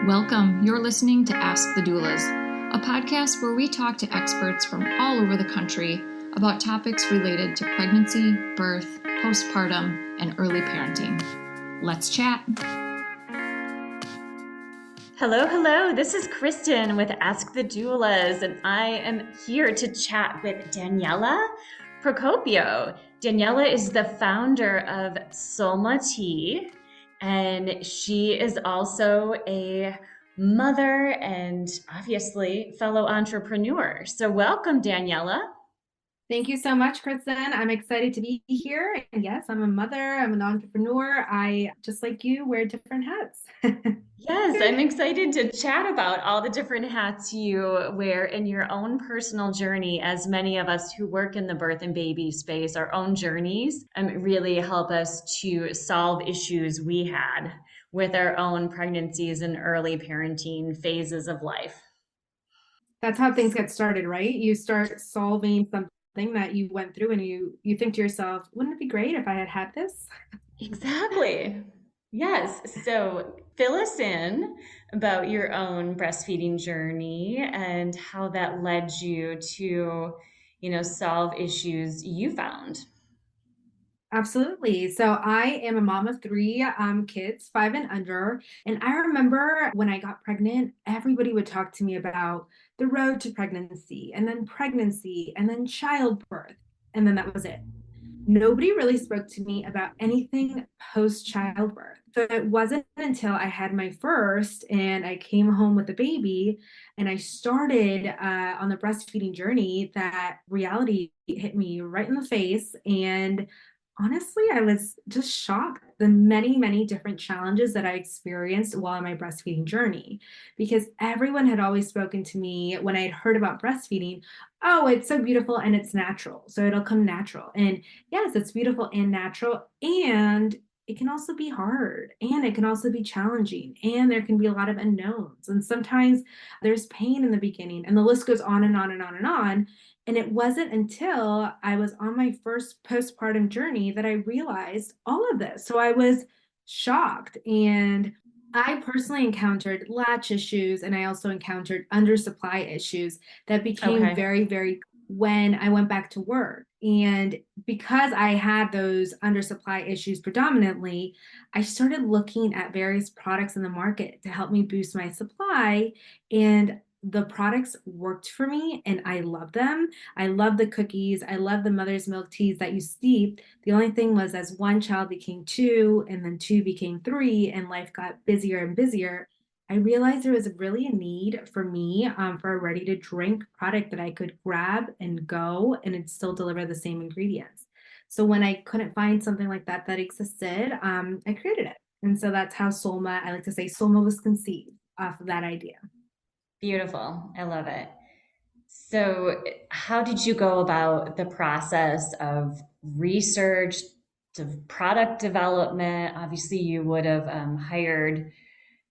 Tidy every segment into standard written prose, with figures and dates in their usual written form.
Welcome. You're listening to Ask the Doulas, a podcast where we talk to experts from all over the country about topics related to pregnancy, birth, postpartum, and early parenting. Let's chat. Hello. This is Kristin with Ask the Doulas, and I am here to chat with Daniela Procopio. Daniela is the founder of SOLMA Tea, and she is also a mother and obviously fellow entrepreneur. So welcome, Daniela. Thank you so much, Kristin. I'm excited to be here. And yes, I'm a mother. I'm an entrepreneur. I, just like you, wear different hats. Yes, I'm excited to chat about all the different hats you wear in your own personal journey, as many of us who work in the birth and baby space, our own journeys really help us to solve issues we had with our own pregnancies and early parenting phases of life. That's how things get started, right? You start solving something that you went through and you think to yourself, wouldn't it be great if I had had this? Exactly. Yes. So fill us in about your own breastfeeding journey and how that led you to, solve issues you found. Absolutely. So I am a mom of three kids, 5 and under. And I remember when I got pregnant, everybody would talk to me about the road to pregnancy and then childbirth. And then that was it. Nobody really spoke to me about anything post childbirth. So it wasn't until I had my first and I came home with a baby and I started on the breastfeeding journey that reality hit me right in the face. And honestly, I was just shocked the many different challenges that I experienced while on my breastfeeding journey, because everyone had always spoken to me when I had heard about breastfeeding. Oh, it's so beautiful and it's natural. So it'll come natural. And yes, it's beautiful and natural. And it can also be hard and it can also be challenging. And there can be a lot of unknowns. And sometimes there's pain in the beginning. And the list goes on and on and on and on. And it wasn't until I was on my first postpartum journey that I realized all of this. So I was shocked. And I personally encountered latch issues and I also encountered undersupply issues that became very when I went back to work. And because I had those undersupply issues predominantly, I started looking at various products in the market to help me boost my supply. And the products worked for me and I love them. I love the cookies. I love the mother's milk teas that you steep. The only thing was, as one child became two and then two became three and life got busier and busier, I realized there was really a need for me for a ready to drink product that I could grab and go and it'd still deliver the same ingredients. So when I couldn't find something like that existed, I created it. And so that's how SOLMA, I like to say SOLMA was conceived off of that idea. Beautiful. I love it. So, how did you go about the process of research to product development? Obviously, you would have hired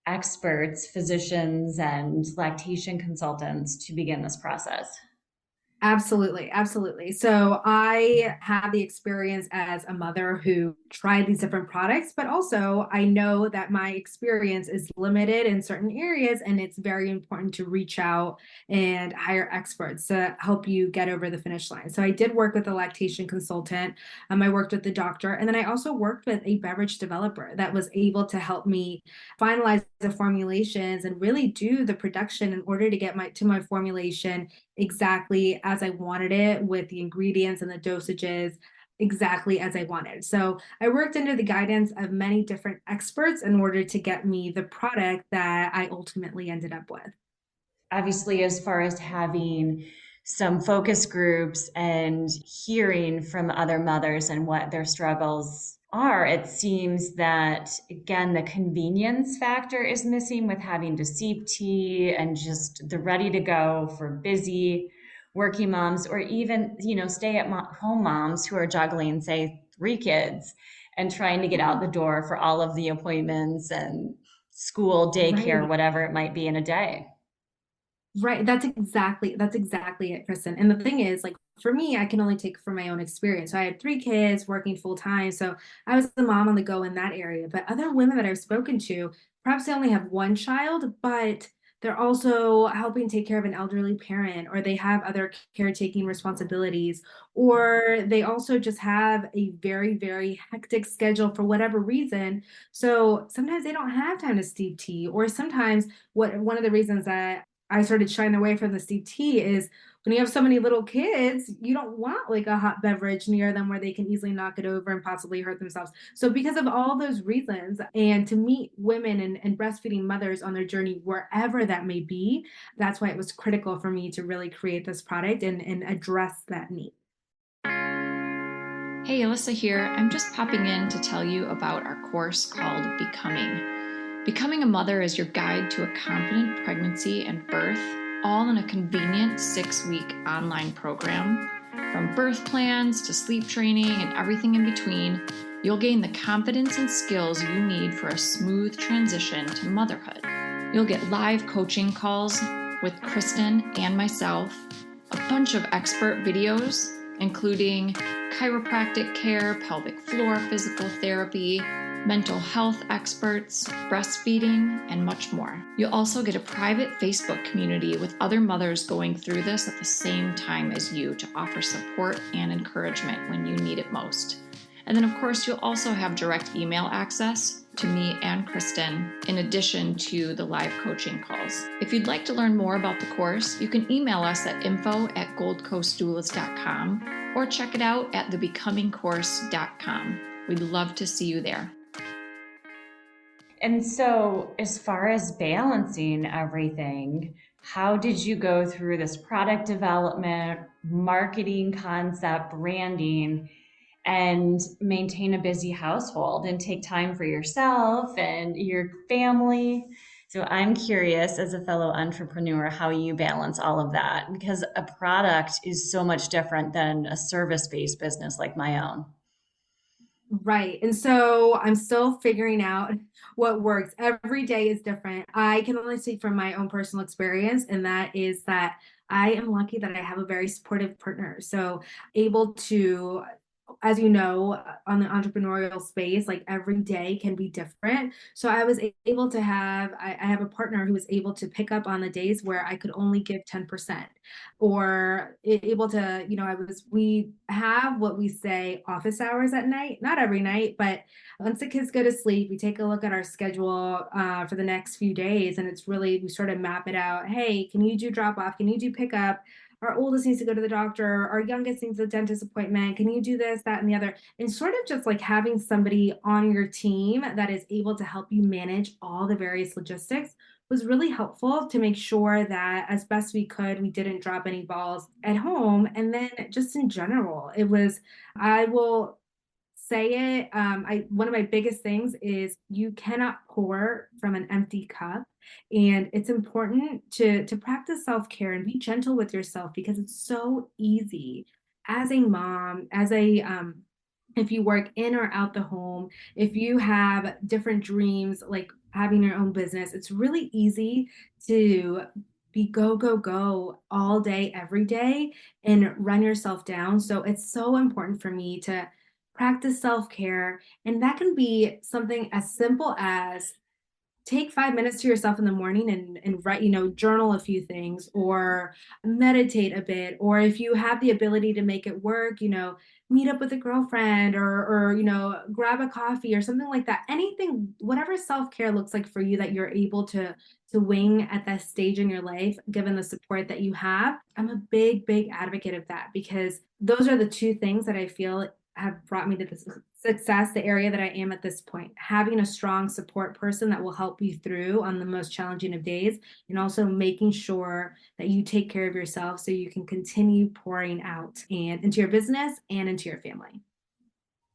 experts, physicians, and lactation consultants to begin this process. Absolutely. So I have the experience as a mother who tried these different products, but also I know that my experience is limited in certain areas and it's very important to reach out and hire experts to help you get over the finish line. So I did work with a lactation consultant. I worked with the doctor, and then I also worked with a beverage developer that was able to help me finalize the formulations and really do the production in order to get my formulation exactly as I wanted it, with the ingredients and the dosages exactly as I wanted. So I worked under the guidance of many different experts in order to get me the product that I ultimately ended up with. Obviously, as far as having some focus groups and hearing from other mothers and what their struggles are, it seems that, again, the convenience factor is missing with having to steep tea and just the ready to go for busy working moms, or even, stay at home moms who are juggling, say, 3 kids and trying to get out the door for all of the appointments and school, daycare, Right. whatever it might be in a day. Right. That's exactly it, Kristin. And the thing is, like, for me, I can only take from my own experience. So I had 3 kids working full time. So I was the mom on the go in that area. But other women that I've spoken to, perhaps they only have one child, but they're also helping take care of an elderly parent, or they have other caretaking responsibilities, or they also just have a very, very hectic schedule for whatever reason. So sometimes they don't have time to steep tea, or sometimes one of the reasons that I started shying away from the steep tea is when you have so many little kids, you don't want like a hot beverage near them where they can easily knock it over and possibly hurt themselves. So because of all those reasons, and to meet women and breastfeeding mothers on their journey, wherever that may be, that's why it was critical for me to really create this product and address that need. Hey, Alyssa here. I'm just popping in to tell you about our course called Becoming. Becoming a Mother is your guide to a confident pregnancy and birth, all in a convenient 6-week online program. From birth plans to sleep training and everything in between, you'll gain the confidence and skills you need for a smooth transition to motherhood. You'll get live coaching calls with Kristin and myself, a bunch of expert videos, including chiropractic care, pelvic floor physical therapy, mental health experts, breastfeeding, and much more. You'll also get a private Facebook community with other mothers going through this at the same time as you to offer support and encouragement when you need it most. And then, of course, you'll also have direct email access to me and Kristin, in addition to the live coaching calls. If you'd like to learn more about the course, you can email us at info@goldcoastdoulas.com or check it out at thebecomingcourse.com. We'd love to see you there. And so, as far as balancing everything, how did you go through this product development, marketing concept, branding, and maintain a busy household and take time for yourself and your family? So I'm curious, as a fellow entrepreneur, how you balance all of that, because a product is so much different than a service-based business like my own. Right. And so I'm still figuring out what works. Every day is different. I can only speak from my own personal experience, and that is that I am lucky that I have a very supportive partner. So able to, as you know, on the entrepreneurial space, like every day can be different. So I was able to have, I have a partner who was able to pick up on the days where I could only give 10%, or able to, we have what we say office hours at night, not every night, but once the kids go to sleep, we take a look at our schedule for the next few days. And it's really, we sort of map it out. Hey, can you do drop off? Can you do pickup? Our oldest needs to go to the doctor. Our youngest needs a dentist appointment. Can you do this, that, and the other? And sort of just like having somebody on your team that is able to help you manage all the various logistics was really helpful to make sure that as best we could, we didn't drop any balls at home. And then just in general, it was, I will say it, one of my biggest things is you cannot pour from an empty cup. And it's important to practice self-care and be gentle with yourself, because it's so easy as a mom, as a if you work in or out the home, if you have different dreams like having your own business, it's really easy to be go, go, go all day, every day, and run yourself down. So it's so important for me to practice self-care. And that can be something as simple as take 5 minutes to yourself in the morning and write, journal a few things, or meditate a bit. Or if you have the ability to make it work, meet up with a girlfriend, or grab a coffee or something like that. Anything, whatever self-care looks like for you that you're able to wing at that stage in your life, given the support that you have. I'm a big, big advocate of that, because those are the two things that I feel have brought me to this success, the area that I am at this point. Having a strong support person that will help you through on the most challenging of days, and also making sure that you take care of yourself so you can continue pouring out and into your business and into your family.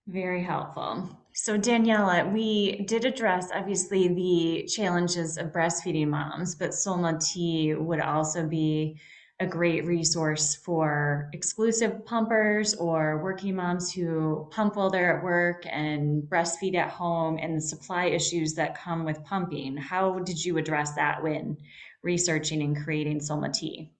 Very helpful. So Daniela, we did address obviously the challenges of breastfeeding moms, but SOLMA Tea would also be a great resource for exclusive pumpers or working moms who pump while they're at work and breastfeed at home, and the supply issues that come with pumping. How did you address that when researching and creating SOLMA Tea?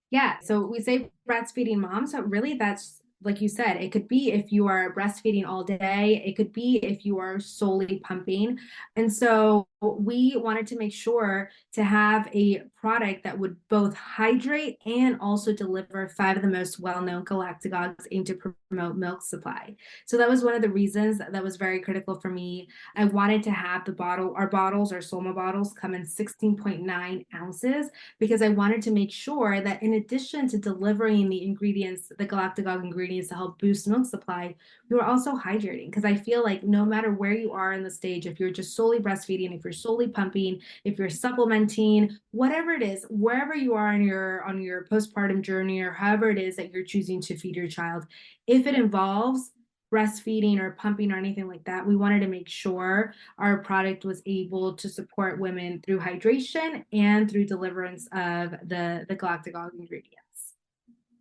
Yeah, so we say breastfeeding moms, so really that's, like you said, it could be if you are breastfeeding all day, it could be if you are solely pumping. And so we wanted to make sure to have a product that would both hydrate and also deliver 5 of the most well-known galactagogues aimed to promote milk supply. So that was one of the reasons that was very critical for me. I wanted to have our SOLMA bottles come in 16.9 ounces because I wanted to make sure that in addition to delivering the ingredients, the galactagogue ingredients to help boost milk supply, we were also hydrating, because I feel like no matter where you are in the stage, if you're just solely breastfeeding, if you're solely pumping, if you're supplementing, whatever it is, wherever you are on your postpartum journey, or however it is that you're choosing to feed your child, if it involves breastfeeding or pumping or anything like that, we wanted to make sure our product was able to support women through hydration and through deliverance of the galactagogue ingredients.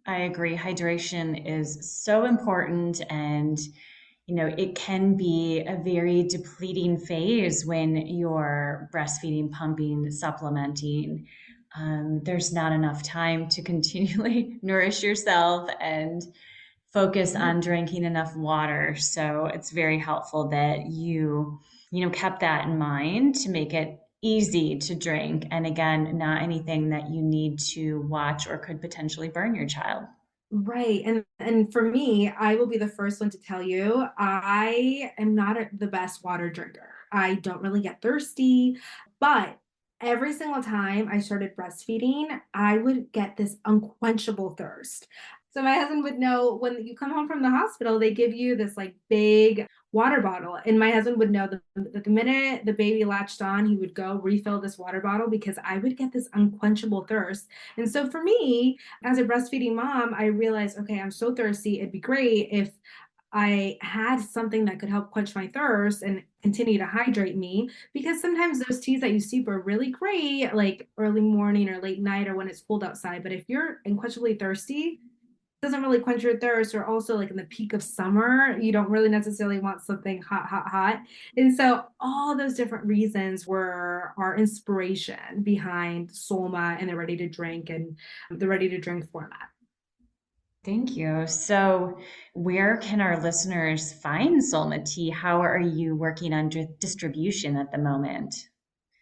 I agree. Hydration is so important, and it can be a very depleting phase when you're breastfeeding, pumping, supplementing. There's not enough time to continually nourish yourself and focus on drinking enough water. So it's very helpful that you kept that in mind to make it easy to drink. And again, not anything that you need to watch or could potentially burn your child. Right. And for me, I will be the first one to tell you, I am not the best water drinker. I don't really get thirsty, but every single time I started breastfeeding, I would get this unquenchable thirst. So my husband would know, when you come home from the hospital, they give you this like big water bottle. And my husband would know that the minute the baby latched on, he would go refill this water bottle because I would get this unquenchable thirst. And so for me, as a breastfeeding mom, I realized, okay, I'm so thirsty. It'd be great if I had something that could help quench my thirst and continue to hydrate me, because sometimes those teas that you steep are really great, like early morning or late night or when it's cold outside. But if you're unquenchably thirsty, it doesn't really quench your thirst. Or also, like in the peak of summer, you don't really necessarily want something hot, hot, hot. And so all those different reasons were our inspiration behind Solma and the ready to drink and the ready to drink format. Thank you. So, where can our listeners find SOLMA Tea? How are you working on distribution at the moment?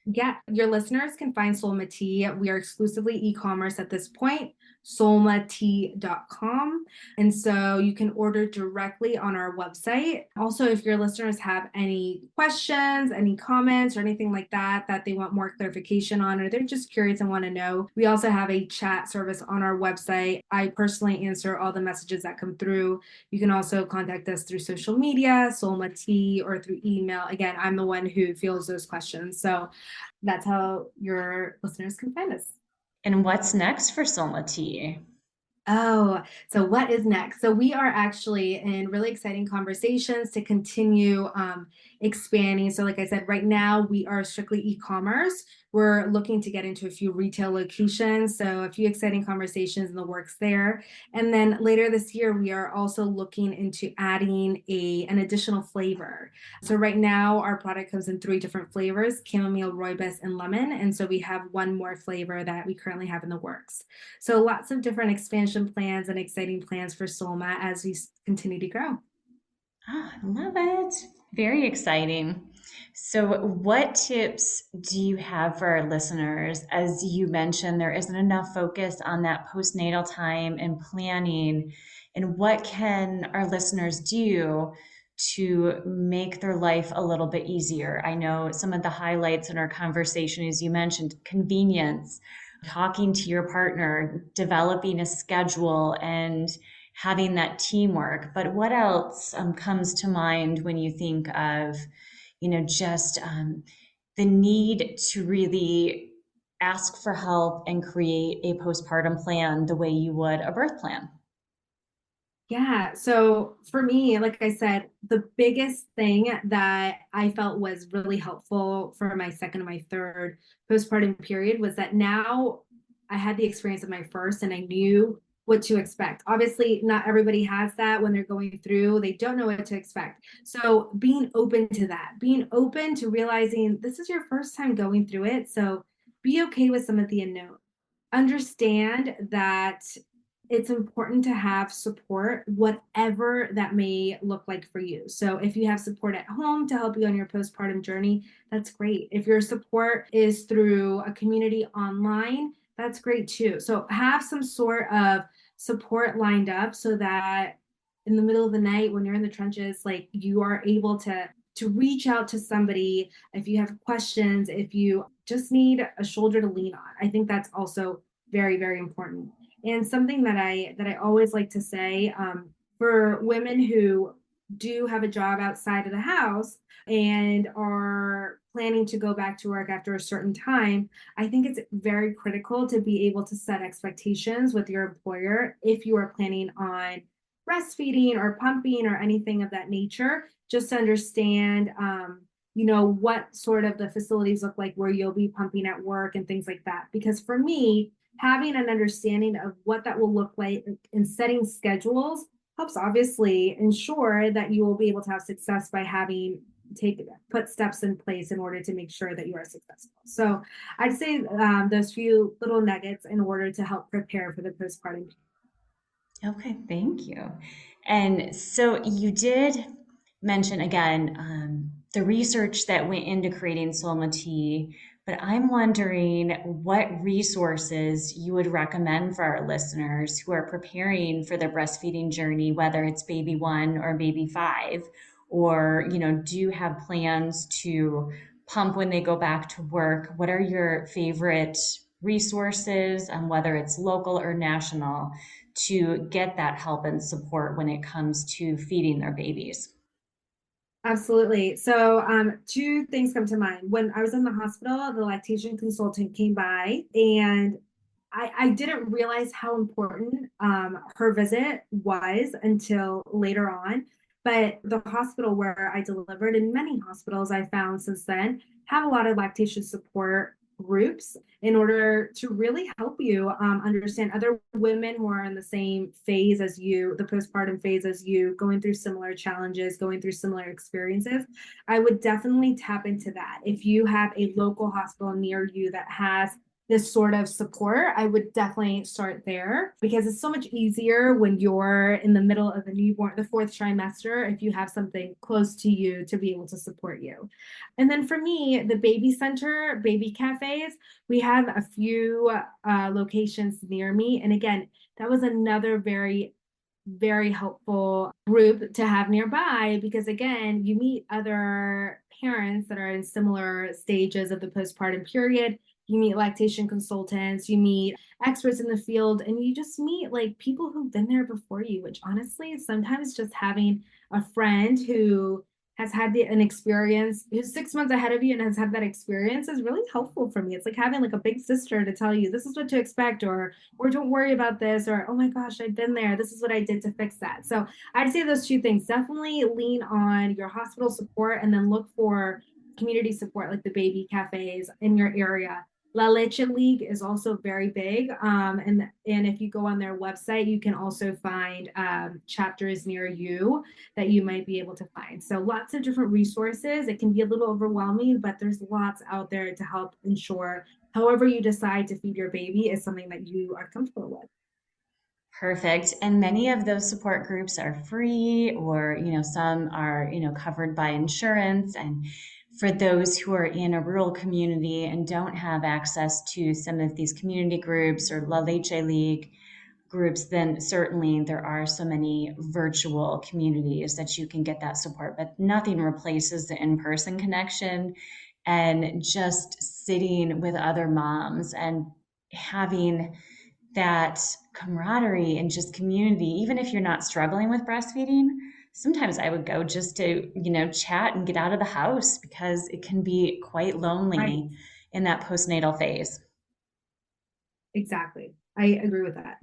Yeah, your listeners can find SOLMA Tea. We are exclusively e-commerce at this point, solmatea.com. And so you can order directly on our website. Also, if your listeners have any questions, any comments, or anything like that, that they want more clarification on, or they're just curious and want to know, we also have a chat service on our website. I personally answer all the messages that come through. You can also contact us through social media, SOLMA Tea, or through email. Again, I'm the one who fields those questions. So that's how your listeners can find us. And what's next for SOLMA Tea? Oh, so what is next? So we are actually in really exciting conversations to continue expanding. So like I said, right now we are strictly e-commerce. We're looking to get into a few retail locations. So a few exciting conversations in the works there. And then later this year, we are also looking into adding an additional flavor. So right now our product comes in 3 different flavors: chamomile, rooibos, and lemon. And so we have one more flavor that we currently have in the works. So lots of different expansion plans and exciting plans for SOLMA as we continue to grow. Ah, I love it. Very exciting. So, what tips do you have for our listeners? As you mentioned, there isn't enough focus on that postnatal time and planning. And what can our listeners do to make their life a little bit easier? I know some of the highlights in our conversation, as you mentioned, convenience, talking to your partner, developing a schedule, and having that teamwork. But what else comes to mind when you think of, just the need to really ask for help and create a postpartum plan the way you would a birth plan? Yeah. So for me, like I said, the biggest thing that I felt was really helpful for my second and my third postpartum period was that now I had the experience of my first and I knew what to expect. Obviously, not everybody has that when they're going through, they don't know what to expect. So being open to that, being open to realizing this is your first time going through it. So be okay with some of the unknown. Understand that it's important to have support, whatever that may look like for you. So if you have support at home to help you on your postpartum journey, that's great. If your support is through a community online, that's great too. So have some sort of support lined up so that in the middle of the night when you're in the trenches, like you are able to reach out to somebody if you have questions, if you just need a shoulder to lean on. I think that's also very, very important. And something that I always like to say, for women who do have a job outside of the house and are planning to go back to work after a certain time, I think it's very critical to be able to set expectations with your employer if you are planning on breastfeeding or pumping or anything of that nature, just to understand what sort of the facilities look like where you'll be pumping at work and things like that. Because for me, having an understanding of what that will look like and setting schedules helps obviously ensure that you will be able to have success by having put steps in place in order to make sure that you are successful. So I'd say those few little nuggets in order to help prepare for the postpartum. Okay, thank you. And so you did mention again the research that went into creating SOLMA Tea, but I'm wondering what resources you would recommend for our listeners who are preparing for their breastfeeding journey, whether it's baby one or baby five, or do have plans to pump when they go back to work. What are your favorite resources, whether it's local or national, to get that help and support when it comes to feeding their babies? Absolutely. So, two things come to mind. When I was in the hospital, the lactation consultant came by, and I didn't realize how important her visit was until later on. But the hospital where I delivered, and many hospitals I found since then, have a lot of lactation support groups in order to really help you understand other women who are in the same phase as you, the postpartum phase as you, going through similar challenges, going through similar experiences. I would definitely tap into that. If you have a local hospital near you that has this sort of support, I would definitely start there because it's so much easier when you're in the middle of the newborn, the fourth trimester, if you have something close to you to be able to support you. And then for me, the baby center, baby cafes, we have a few locations near me. And again, that was another very, very helpful group to have nearby because, again, you meet other parents that are in similar stages of the postpartum period. You meet lactation consultants, you meet experts in the field, and you just meet like people who've been there before you, which honestly, sometimes just having a friend who has had an experience who's 6 months ahead of you and has had that experience is really helpful for me. It's like having like a big sister to tell you this is what to expect, or don't worry about this, or oh my gosh, I've been there, this is what I did to fix that. So I'd say those two things: definitely lean on your hospital support and then look for community support like the baby cafes in your area. La Leche League is also very big. And if you go on their website, you can also find chapters near you that you might be able to find. So lots of different resources. It can be a little overwhelming, but there's lots out there to help ensure however you decide to feed your baby is something that you are comfortable with. Perfect. And many of those support groups are free, or some are covered by insurance. And for those who are in a rural community and don't have access to some of these community groups or La Leche League groups, then certainly there are so many virtual communities that you can get that support, but nothing replaces the in-person connection and just sitting with other moms and having that camaraderie and just community. Even if you're not struggling with breastfeeding, sometimes I would go just to chat and get out of the house because it can be quite lonely Right. in that postnatal phase. Exactly. I agree with that.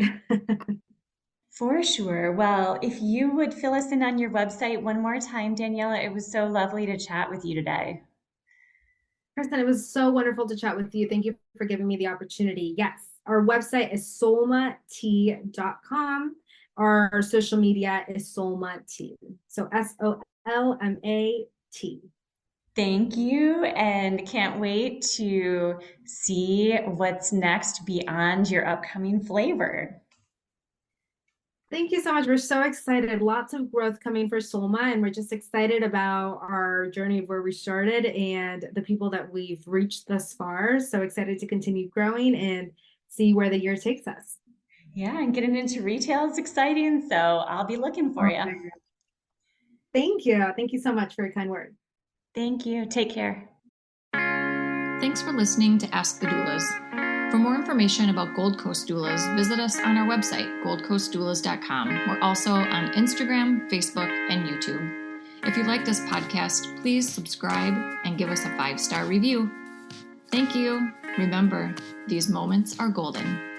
For sure. Well, if you would fill us in on your website one more time, Daniela, it was so lovely to chat with you today. Kristen, it was so wonderful to chat with you. Thank you for giving me the opportunity. Yes, our website is solmatea.com. Our social media is SOLMA Tea. So SOLMA T. Thank you, and can't wait to see what's next beyond your upcoming flavor. Thank you so much. We're so excited. Lots of growth coming for SOLMA, and we're just excited about our journey of where we started and the people that we've reached thus far. So excited to continue growing and see where the year takes us. Yeah, and getting into retail is exciting. So I'll be looking for you. Thank you. Thank you so much for your kind word. Thank you. Take care. Thanks for listening to Ask the Doulas. For more information about Gold Coast Doulas, visit us on our website, goldcoastdoulas.com. We're also on Instagram, Facebook, and YouTube. If you like this podcast, please subscribe and give us a 5-star review. Thank you. Remember, these moments are golden.